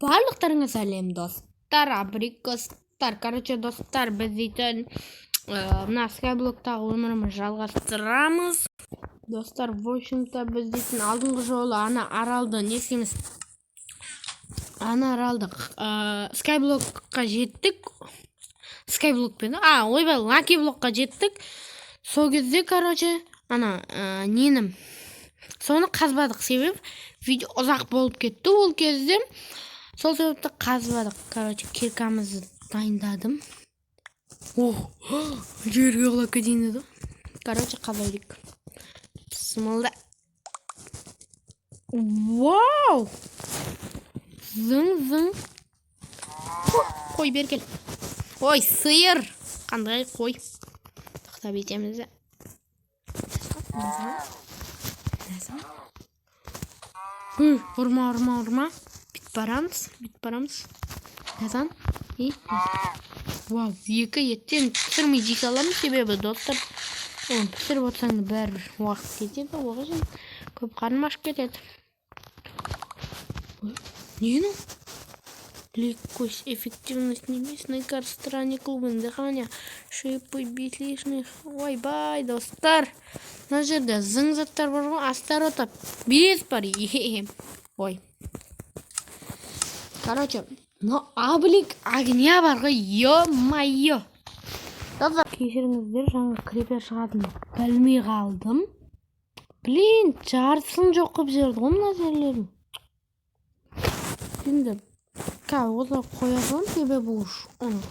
Барлықтарыңа сәлем достар, абрикостар. Короче, достар, біз дейтін мына скайблоктағы өмірімізді жалғастырамыз. Достар, в общем-то, біз дейтін алдыңғы жолы ана аралды не істейміз? Ана аралды скайблокқа жеттік. Скайблокпен, ойбай, лакиблокқа жеттік. Сол кезде, короче, ана ненім соны қазбадық, себебі видео ұзақ болып кетті ол кезде. Сол себепті қазбадық. Короче, киркамызды дайындадым. Жерге құлап кетейін деді. Короче, қазайдық. Бісмілда. Вау! Зың. Қой бергел. Ой, сиыр. Қандай қой. Тоқтап етеміз. Ұрма. Бит барамыз. Назан. Вау, екі еттен пісірмей жей саламыз, себебі достар, оны пісіріп отырсаң бәрібір уақыт кетеді, оған көп қарным ашып кетеді. Нені? Легкость, эффективность небесной карты стране клубын дыхания, шипы бетлишных. Ойбай, достар. Мына жерде зың заттар бар ғой, астарота бес бар. Ой. Короче, но облик огня бар ғой, ё-майё. Достар, кешіріңіздер, жаңа крипер шығатынын білмей қалдым. Блин, жартысын жоқ қылып жіберді ғой мына жерлерін. Енді осылай қоя салам, себебі уж оны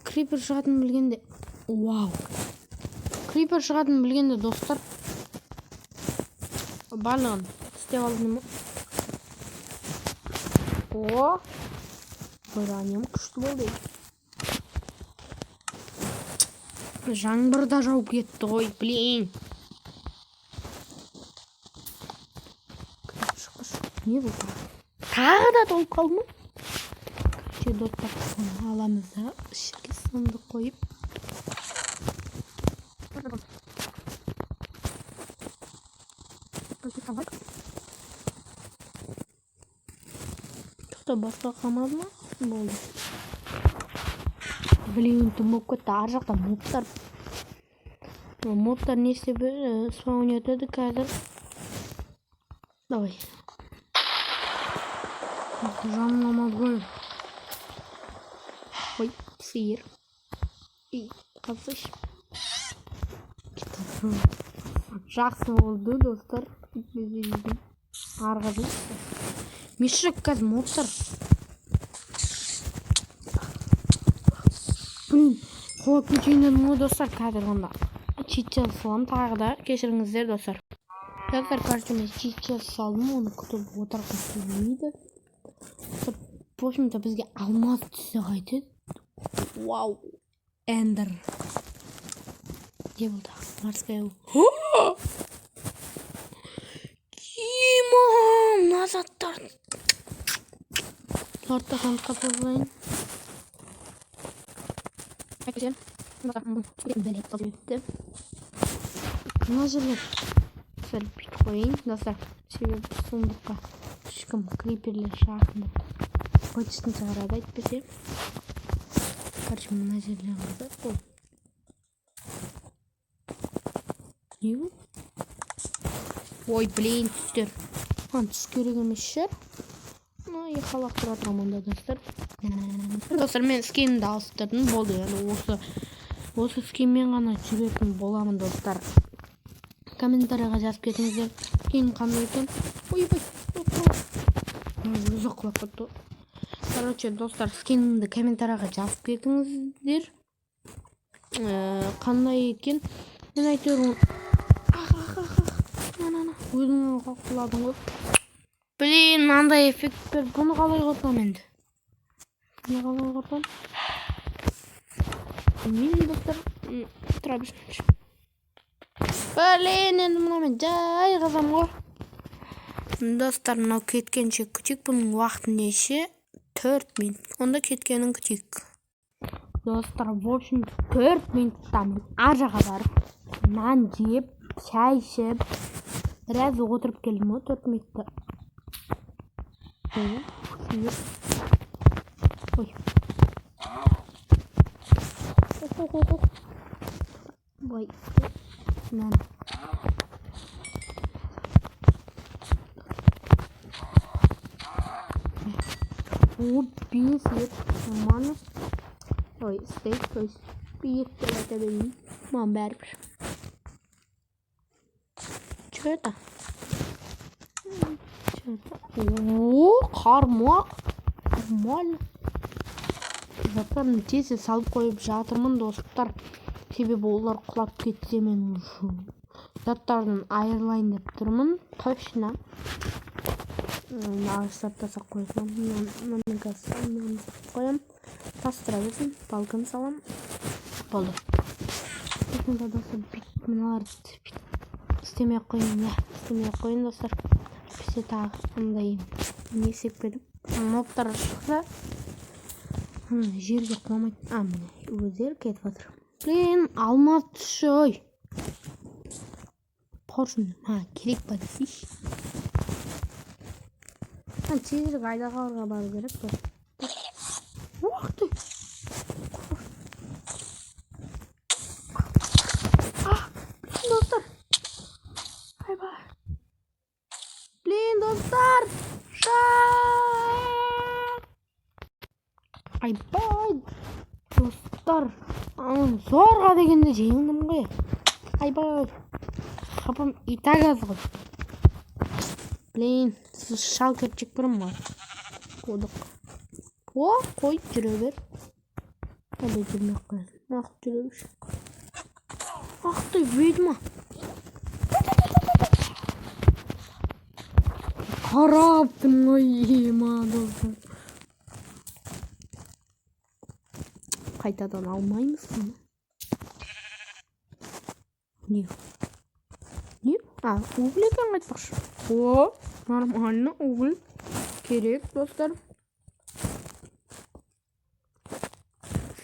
крипер шығатынын білгенде. Вау. Крипер шығатынын білгенде, достар, барлығын істеп алдым. Бұранем күшті болды. Жаңбыр да жауып кетті ғой, блин. Не бұл? Тағы да толып қалды ма? Короче, достар, соны аламыз да ішке сынды қойып. Что, басқа қалмады ма? Болды. Блин, түміп кетті, ар жақта мобтар. Мобтар не істеп спаун етеді қазір. Давай. Жанламады ғой. Ой, сиыр. Қазыш. Жақсы болды, достар. Арғы дейді. Мешірек қазір мобтар. Қуап кетейін мұны, достар, қазір онда. Читчел салам тағы да. Кешіріңіздер, достар. Достар, короче, мен читчел салдым, оны күтіп отырғым келмейді. В общем-то, бізге алмаз түсі қайтеді. Вау! Эндер. Не болды? Морская. Кимам! Назаттар! Лорта қантқа тазылайын. Әкелем. Бәлек қабетті. Мына жерлер сәл бит қойын, достар. Себебі сұмдыққа ешкім криперлер шақында почтын шығарады айтпесе. Короче, мына жерлер қыздар қой. Не бұл? Ой, блин, түстер. Түс керек емес шыр. Еқалақ тұратырам онда, достар. Достар, мен скинімді ауыстырдым, болды. Осы скинмен ғана жүретін боламын, достар. Комментарияға жазып кетіңіздер. Скин қандай екен? Ойбай, ұзақ құлап кетті. Короче, достар, скинімді комментарияға жазып кетіңіздер. Қандай екен? Мен айтырмын. Өзіңе құладың ғой. Блин, мынандай эффект бер. Бұны қалай қотам енді? Мен, достар, тұра берші. Блин, енді мұна мен жай қазам ғой. Достар, мынау кеткенше күтейік. Бұның уақыты неше? 4 минут. Онда кеткенін күтейік. достар, в общем 4 минутта мен ар жаққа барып нан жеп, шай ішіп, біраз отырып келдім ғой 4 минутта. Ой. Бай. Нан. Бес лет. Нормально. Ой, стейк, то есть пиет, это дым. Мам, бәрбір. Что это? О, қармақ. Нормально. Заттарын тез салып қойып жатырмын, достар. Себебі олар құлап кетсе мен заттардан айырылайын деп тұрмын. Точно. Ağaçlar da koyacağım. Bunu koyayım. Pastıra versin. Balkon salam. Olur. Burada da bunlar istemeye koyayım ya. İstemeye koyayım dostlar. Pise tağındayım. Ne sepledim? Moblar çıksa жерге қоймайды. Міне өздері кетіп жатыр. Блин, алмат шой. Поршын, керек па десейші. Тезірек айдағаларға бару керек қой. Ух ты! Блин, достар! Айбай! Блин, достар! Айбай! Достар! Зорға дегенде жеңдім ғой. Айбай! Қапым итак аз ғой. Блин, шал кетчек бірім бар. Қодық. О, қой, жүре бер. Әлі жүрмек қоясын. Ақ, жүре бер. Ақ, ты ведьма. Қараптың ойыма, достар. Қайтадан алмаймыз соны. Не? Не? Уголь екен қайтпақшы. О, нормально, уголь керек, достар.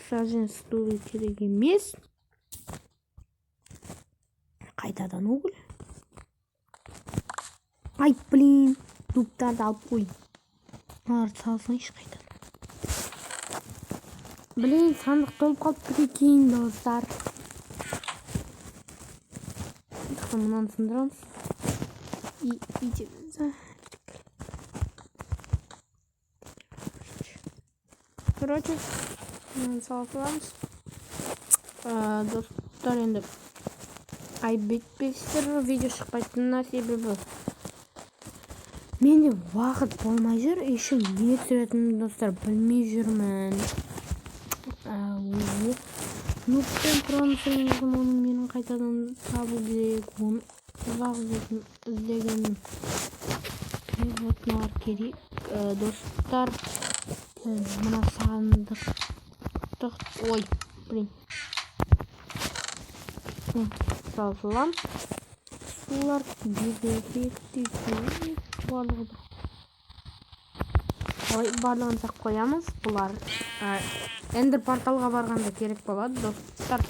Сажен стулы керек емес. Қайтадан уголь. Ай, блин, дубтарды алып қой. Арды салсайшы қайтадан. Блин, сандық толып қалып екен, достар. Мынаны сындырамыз. Идем. Короче, салатыламыз. Достар, енді айтбетпестер видео шықпайтынына себебі менде уақыт болмай жүр. Еще не түсіретінімді достар білмей жүрмін. Нұттен тұрансыңызым, оның менің қайтадан табу керек. Оны ұзақ іздегенім. Отналар керек. Достар, мына сандық. Ой, блин. Салсылам. Сулар дефекті барлығы. Ой, барлығын сақ қоямыз. Бұлар Эндер порталға барғанда керек болады, достар.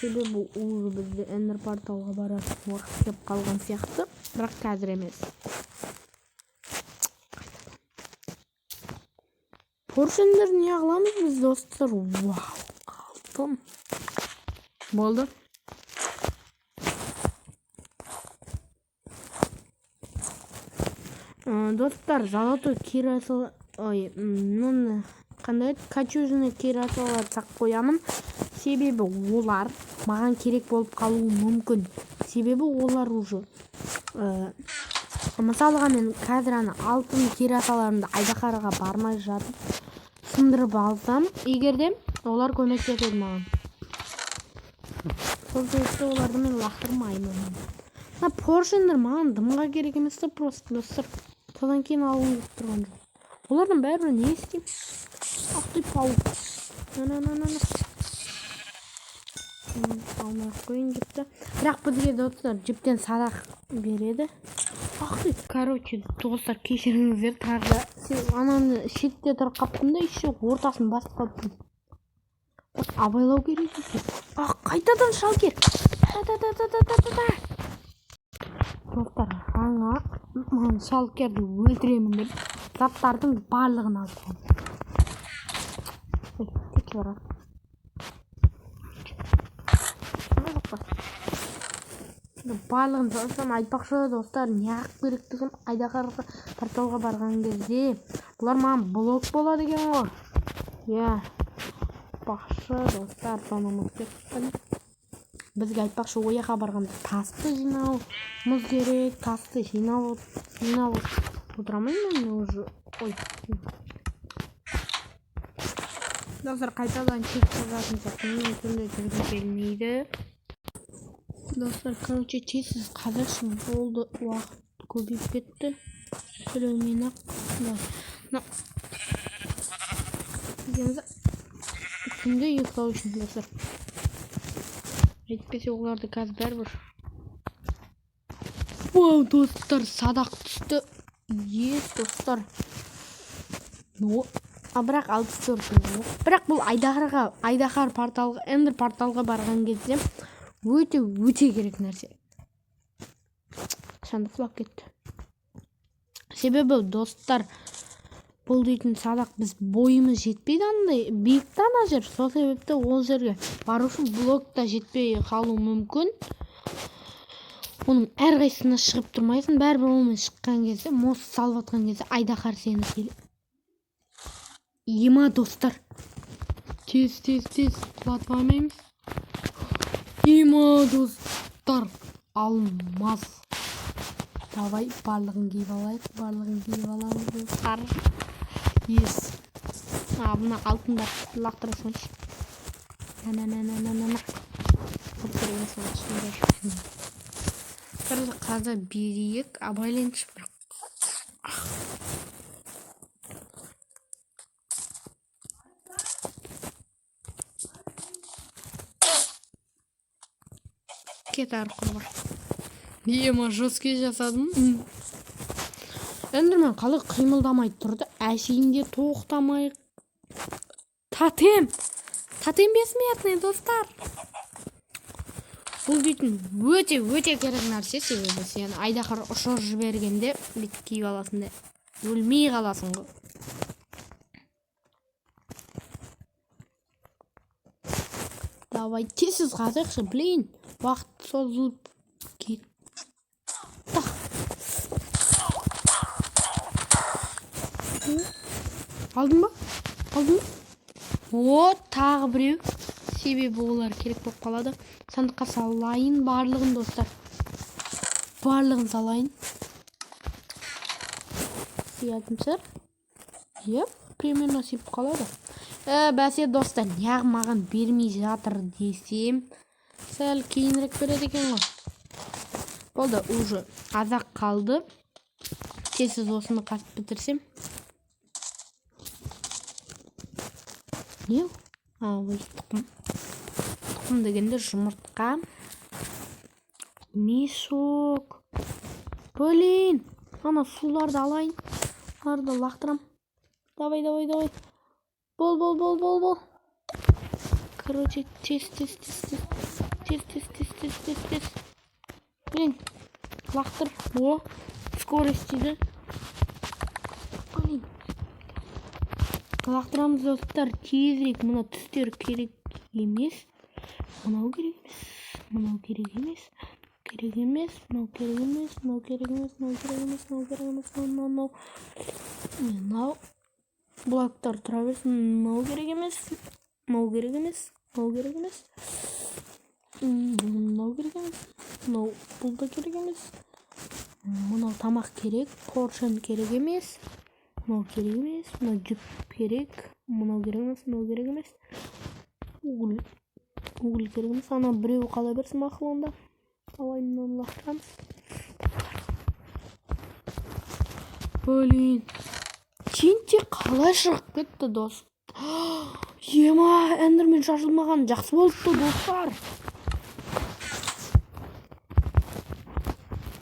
Себебі ол бізде Эндер порталға баратын уақыт кеп қалған сияқты, бірақ қазір емес. Поршендер не қыламыз біз, достар? Вау, қалдым. Болды. Достар, золотой кирасыл, ой, ну қандай качужны кирасылар сақ қоямын. Себебі олар маған керек болып қалуы мүмкін. Себебі олар уже мысалға мен қазір алтын кирасаларымды айдақарға бармай жатып сындырып алсам, егерде олар көмектеседі маған. Сол себепті оларды мен лақтырмаймын. Поршендер маған дымға керек емес, просто достар. Содан кейін алуым деп тұрған жоқ. Олардың бәрі не істейм? Ах ты паук. Алмай қойын жіпті. Бірақ бізге достар жіптен садақ береді. Ах ты. Короче, достар кешіріңіздер, тағы да ананы шетте тұрып қаптым да, еще ортасын басып қаптым. абайлау керек екен. Қайтадан шалгер. Достар, маған шалкерді өлтіремін деп заттардың барлығын алып барлығын сосын айтпақшы достар, неғып керектігін Айдаһарға порталға барған кезде бұлар маған блок болады екен ғой. Айтпақшы достар, соны ұмытпеппін. Бізге айтпақшы ояққа барғанда тасты жинауымыз керек. Тасты жинап отырамын мен уже. Достар, қайтадан чек жазатын сияқты мүмкін жүргім келмейді. Достар, короче, тезсіз қазіршін болды, уақыт көбейіп кетті. Сөйлеумен-ақ күнде ұйықтау үшін достар. Әйтпесе оларды қазір бәрібір. Вау, достар, садақ түсті. Достар. Бірақ 64. Бірақ бұл Айдаһар порталға, Эндер порталға барған кезде өте керек нәрсе. Шанды құлап кетті. Себебі достар, бұл дейтін садақ біз бойымыз жетпейді андай биікті ана жер. Сол себепті ол жерге бару үшін блокта жетпей қалу мүмкін. Оның әрқайсысына шығып тұрмайсың. Бәрібір онымен шыққан кезде, мост салып атқан кезде Айдаһар сені келеді. Ема достар. Тез құлатып алмаймыз. Ема достар. Алмаз. Давай барлығын киіп алайық. Аламыз достар. Мына алтындар лақтырсаңшы. Бір қаза берейік. Абайленші бірақ. Кет арқылы. Ема жесткий жасадым. Эндермен қалай қимылдамай тұрды. Әшейінде тоқтамай. Тотем бессмертный достар. Бұл дейтін өте керек нәрсе. Себебі сен Айдаһар ұшыр жібергенде бүйтіп киіп аласың да өлмей қаласың ғой. Давай тезсіз қазықшы, блин. Уақыт созылып кетті. Алдың ба? Тағы біреу. Себебі олар керек болып қалады. Сандыққа салайын барлығын достар. Барлығын салайын. Сиятын сыр. Примерно сипіп қалады. Бәсе достар, неғып маған бермей жатыр десем, сәл кейінірек береді екен ғой. Болды, уже азақ қалды. Тезсіз осыны қасып бітірсем. Не? Тұқым дегенде жұмыртқа. Мешок. Блин, ана суларды алайын. Оларды лақтырам. Давай. Бол. Короче, тез. Блин, лақтыр. Скорость дейді. Блин. Лақтырамыз достар, тезірек. Мұна түстер керек емес. Мынау керек емес. Мынау блоктар тұра берсін. Мынау керек емес. Мынау бұл да керек емес. Мынау тамақ керек. Поршен керек емес. Мынау керек емес. Мынау жүк керек. Мынау керек емес. Угіл керек емес. Ана біреу қала берсін мақылында. Давай мынаны лақтырамыз. Блин. Тентер қалай шығып кетті дост. Ема, эндермен шашылмаған жақсы болыпты достар.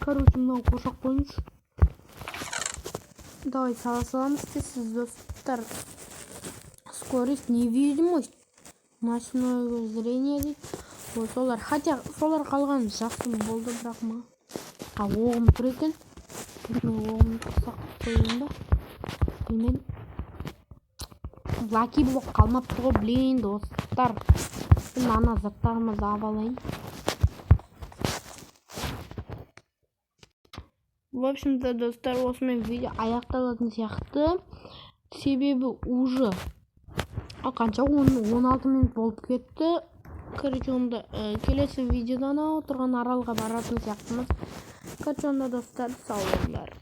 Короче, мынау қошақ қойыңыз. Давай саламыз тезсіз достар. Скорость невидимость. ночное зрение дейді. Солар, хотя солар қалған жақсы болды, бірақ ма. Оғым тұр екен. Оғым сақтап қойын ба? Мен лаки болып қалмапты ғой, блин, достар. Мен ана заттарымызды алайын. В общем-то, достар, осымен видео аяқталатын сияқты. Себебі уже қанша 16 минут болып кетті. Короче, онда келесі видеодан отырған аралға баратын сияқтымыз. Короче, онда достар, сау болыңдар.